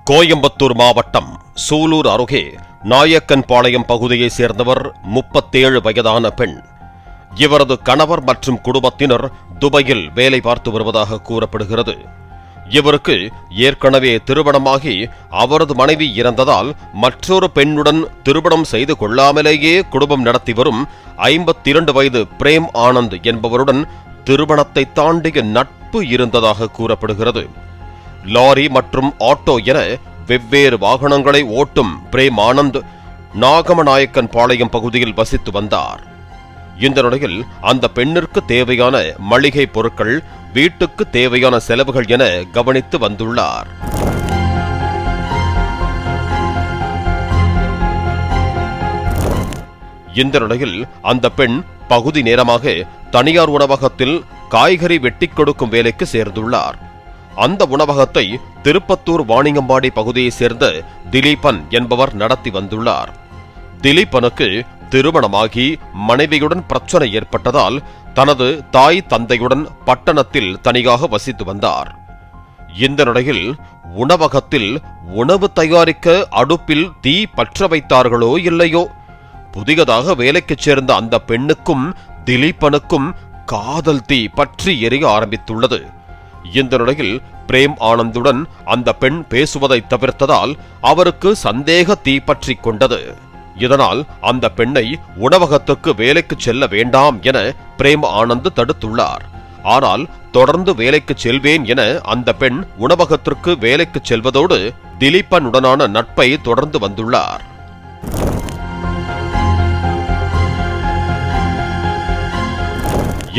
கோயம்புத்தூர் மாவட்டம் சூலூர் அருகே நாயக்கன்பாளையம் பகுதியைச் சேர்ந்தவர் 37 வயதான பெண். இவரது கணவர் மற்றும் குடும்பத்தினர் துபாயில் வேலை பார்த்து வருவதாக கூறப்படுகிறது. இவருக்கு ஏற்கனவே திருமணமாகி அவரது மனைவி இறந்ததால் மற்றொரு பெண்ணுடன் திருமணம் செய்து கொள்ளாமலேயே குடும்பம் நடத்தி வரும் 52 வயது பிரேம் ஆனந்த் என்பவருடன் திருமணத்தை தாண்டிய நட்பு இருந்ததாக கூறப்படுகிறது. லாரி மற்றும் ஆட்டோ என வெவ்வேறு வாகனங்களை ஓட்டும் பிரேம் ஆனந்த் நாகமநாயக்கன்பாளையம் பகுதியில் வசித்து வந்தார். இந்த நிலையில் அந்த பெண்ணிற்கு தேவையான மளிகை பொருட்கள், வீட்டுக்கு தேவையான செலவுகள் என கவனித்து வந்துள்ளார். இந்த நிலையில் அந்த பெண் பகுதி நேரமாக தனியார் உணவகத்தில் காய்கறி வெட்டிக் கொடுக்கும் வேலைக்கு சேர்ந்துள்ளார். அந்த உணவகத்தை திருப்பத்தூர் வாணியம்பாடி பகுதியைச் சேர்ந்த திலீபன் என்பவர் நடத்தி வந்துள்ளார். திலீபனுக்கு திருமணமாகி மனைவியுடன் பிரச்சனை ஏற்பட்டதால் தனது தாய் தந்தையுடன் பட்டணத்தில் தனியாக வசித்து வந்தார். இந்த நிலையில் உணவகத்தில் உணவு தயாரிக்க அடுப்பில் தீ பற்ற வைத்தார்களோ இல்லையோ, புதியதாக வேலைக்குச் சேர்ந்த அந்த பெண்ணுக்கும் திலீபனுக்கும் காதல் தீ பற்றி எரிய ஆரம்பித்துள்ளது. இந்த நிலையில் பிரேம் ஆனந்துடன் அந்த பெண் பேசுவதை தவிர்த்ததால் அவருக்கு சந்தேக தீ பற்றி கொண்டது. இதனால் அந்த பெண்ணை உணவகத்துக்கு வேலைக்கு செல்ல வேண்டாம் என பிரேம் ஆனந்த் தடுத்துள்ளார். ஆனால் தொடர்ந்து வேலைக்கு செல்வேன் என அந்த பெண் உணவகத்திற்கு வேலைக்கு செல்வதோடு திலீபனுடனான நட்பை தொடர்ந்து வந்துள்ளார்.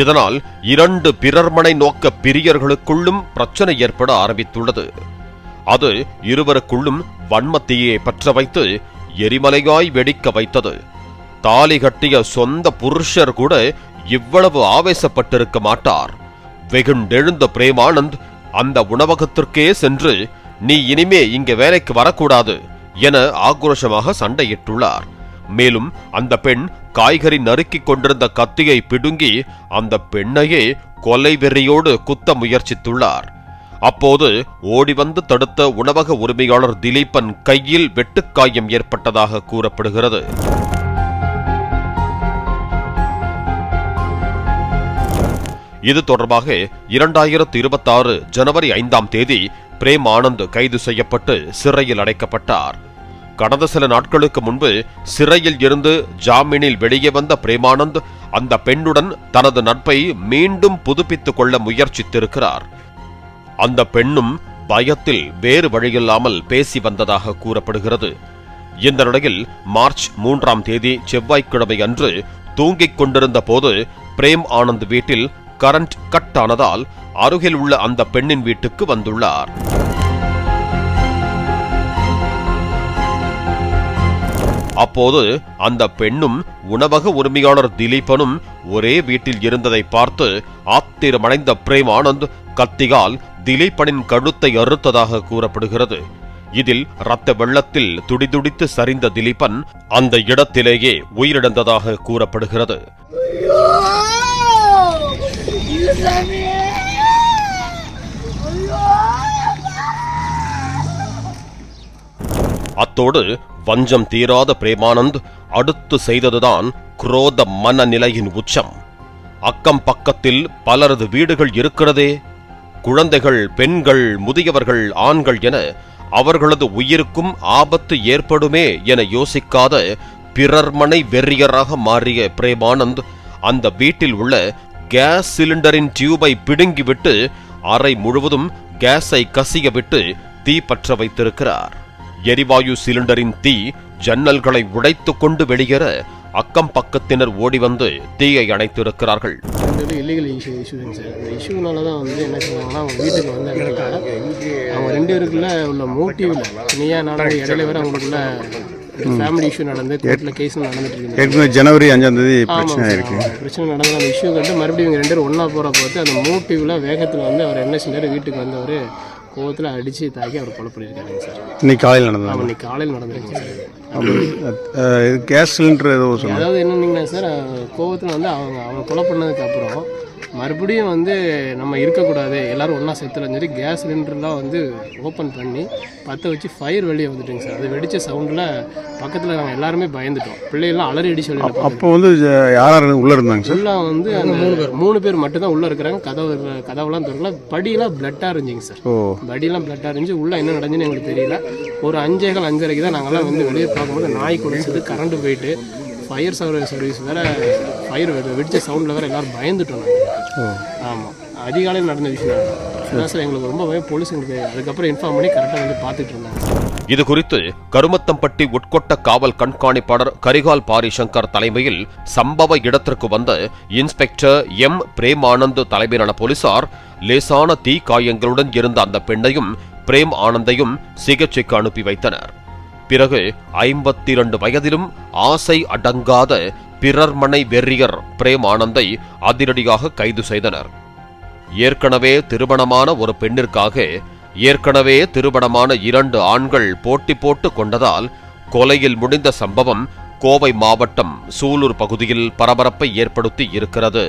இதனால் இரண்டு பிறர்மனை நோக்க பிரியர்களுக்குள்ளும் பிரச்சனை ஏற்பட ஆரம்பித்துள்ளது. அது இருவருக்குள்ளும் வன்மத்தீயை பற்ற வைத்து எரிமலையாய் வெடிக்க வைத்தது. தாலி கட்டிய சொந்த புருஷர் கூட இவ்வளவு ஆவேசப்பட்டிருக்க மாட்டார். வெகுண்டெழுந்த பிரேம் ஆனந்த் அந்த உணவகத்திற்கே சென்று, நீ இனிமே இங்க வேலைக்கு வரக்கூடாது என ஆக்ரோஷமாக சண்டையிட்டுள்ளார். மேலும் அந்த பெண் காய்கறி நறுக்கிக் கொண்டிருந்த கத்தியை பிடுங்கி அந்த பெண்ணையே கொலை வெறியோடு குத்த முயற்சித்துள்ளார். அப்போது ஓடிவந்து தடுத்த உணவக உரிமையாளர் திலீபன் கையில் வெட்டுக்காயம் ஏற்பட்டதாக கூறப்படுகிறது. இது தொடர்பாக 2026 ஜனவரி 5ஆம் தேதி பிரேம் ஆனந்த் கைது செய்யப்பட்டு சிறையில் அடைக்கப்பட்டார். கடந்த சில நாட்களுக்கு முன்பு சிறையில் இருந்து ஜாமீனில் வெளியே வந்த பிரேமானந்த் அந்த பெண்ணுடன் தனது நட்பை மீண்டும் புதுப்பித்துக் கொள்ள முயற்சித்திருக்கிறார். அந்த பெண்ணும் பயத்தில் வேறு வழியில்லாமல் பேசி வந்ததாக கூறப்படுகிறது. இந்த நிலையில் மார்ச் 3ஆம் தேதி செவ்வாய்க்கிழமை அன்று தூங்கிக் கொண்டிருந்த போது பிரேம் ஆனந்த் வீட்டில் கரண்ட் கட் ஆனதால் அருகில் உள்ள அந்த பெண்ணின் வீட்டுக்கு வந்துள்ளார். அப்போது அந்த பெண்ணும் உணவக உரிமையாளர் திலீபனும் ஒரே வீட்டில் இருந்ததை பார்த்து ஆத்திரமடைந்த பிரேம் ஆனந்த் கத்தியால் திலீபனின் கழுத்தை அறுத்ததாக கூறப்படுகிறது. இதில் இரத்த வெள்ளத்தில் துடிதுடித்து சரிந்த திலீபன் அந்த இடத்திலேயே உயிரிழந்ததாக கூறப்படுகிறது. அத்தோடு வஞ்சம் தீராத பிரேமானந்த் அடுத்து செய்ததுதான் குரோத மனநிலையின் உச்சம். அக்கம் பக்கத்தில் பலரது வீடுகள் இருக்கிறதே, குழந்தைகள், பெண்கள், முதியவர்கள், ஆண்கள் என அவர்களது உயிருக்கும் ஆபத்து ஏற்படுமே என யோசிக்காத பிறர்மனை வெறியராக மாறிய பிரேமானந்த் அந்த வீட்டில் உள்ள கேஸ் சிலிண்டரின் டியூபை பிடுங்கிவிட்டு அறை முழுவதும் கேஸை கசிய விட்டு தீ பற்ற வைத்திருக்கிறார். எரிவாயு சிலிண்டரின் தீ ஜன்னல்களை உடைத்துக் கொண்டு வெளியேற அக்கம் பக்கத்தினர் ஓடி வந்து தீயை அணைத்திருக்கிறார்கள். அவங்க வீட்டுக்கு வந்த அவங்க 2 பேருக்குள்ள உள்ள மோட்டிவ்ல இடையில வேற அவங்களுக்குள்ள ஃபேமிலி இஷ்யூ நடந்து கோர்ட்ல கேஸ் நடந்துட்டு இருக்கு. ஜனவரி 5ஆம் தேதி பிரச்சனை நடந்த அந்த இஷ்யூ கண்டு மறுபடியும் இவங்க 2 பேரும் ஒன்னா போற பார்த்து அந்த மோட்டிவ்ல வேகத்தில் வந்து அவர் என்ன செஞ்சாரு, வீட்டுக்கு வந்தவர் கோவத்தில் அடித்து தாக்கி அவர் கொலை பண்ணியிருக்காருங்க சார். இன்னைக்கு காலையில் நடந்தது. இன்னைக்கு காலையில் நடந்துருக்கு சார். கேஸ் சிலிண்டர் ஏதோ அதாவது என்னன்னீங்கன்னா சார், கோவத்தில் வந்து அவங்க கொலை பண்ணதுக்கு அப்புறம் மறுபடியும் வந்து நம்ம இருக்கக்கூடாது எல்லாரும் ஒன்றா செத்துலன்னு சொல்லி கேஸ் சிலிண்டர்லாம் வந்து ஓப்பன் பண்ணி பற்ற வச்சு ஃபயர் வெளியே வந்துட்டுங்க சார். அது வெடித்த சவுண்டில் பக்கத்தில் நாங்கள் எல்லாருமே பயந்துட்டோம். பிள்ளைகள்லாம் அலறி அடிச்சு வெளியில். அப்போ வந்து யார் உள்ளே இருந்தாங்க சார்? ஃபுல்லாக வந்து அந்த 3 பேர் மட்டும் தான் உள்ளே இருக்கிறாங்க. கதவுலாம் திறக்கல. படியெல்லாம் பிளட்டாக இருந்துச்சிங்க சார். படியெல்லாம் பிளட்டாக இருந்துச்சு. உள்ளே என்ன நடந்துன்னு எங்களுக்கு தெரியல. ஒரு 5:30 தான் நாங்கள்லாம் வந்து வெளியே பார்க்கும்போது நாய் குடிச்சது, கரண்ட் போயிட்டு, ஃபயர் சர்வீஸ் வேறு, ஃபயர் வெடிச்ச சவுண்டில் வேறு எல்லோரும் பயந்துட்டோம் நாங்கள். ஆமாம், அதிகாலையில் நடந்த விஷயம் அதான் சார். எங்களுக்கு ரொம்ப பயம். போலீஸ் எங்களுக்கு அதுக்கப்புறம் இன்ஃபார்ம் பண்ணி கரெக்டாக வந்து பார்த்துட்டு இருந்தாங்க. இது குறித்து கருமத்தம்பட்டி உட்கொட்ட காவல் கண்காணிப்பாளர் கரிகால் பாரிசங்கர் தலைமையில் சம்பவ இடத்திற்கு வந்த இன்ஸ்பெக்டர் எம் பிரேம் ஆனந்த் தலைமையிலான போலீசார் லேசான தீ காயங்களுடன் இருந்த அந்த பெண்ணையும் பிரேம் ஆனந்தையும் சிகிச்சைக்கு அனுப்பி வைத்தனர். பிறகு 52 வயதிலும் ஆசை அடங்காத பிறர் மனை வெறியர் பிரேம் ஆனந்தை அதிரடியாக கைது செய்தனர். ஏற்கனவே திருமணமான ஒரு பெண்ணிற்காக ஏற்கனவே திருமணமான 2 ஆண்கள் போட்டி போட்டு கொண்டதால் கொலையில் முடிந்த சம்பவம் கோவை மாவட்டம் சூலூர் பகுதியில் பரபரப்பை ஏற்படுத்தி இருக்கிறது.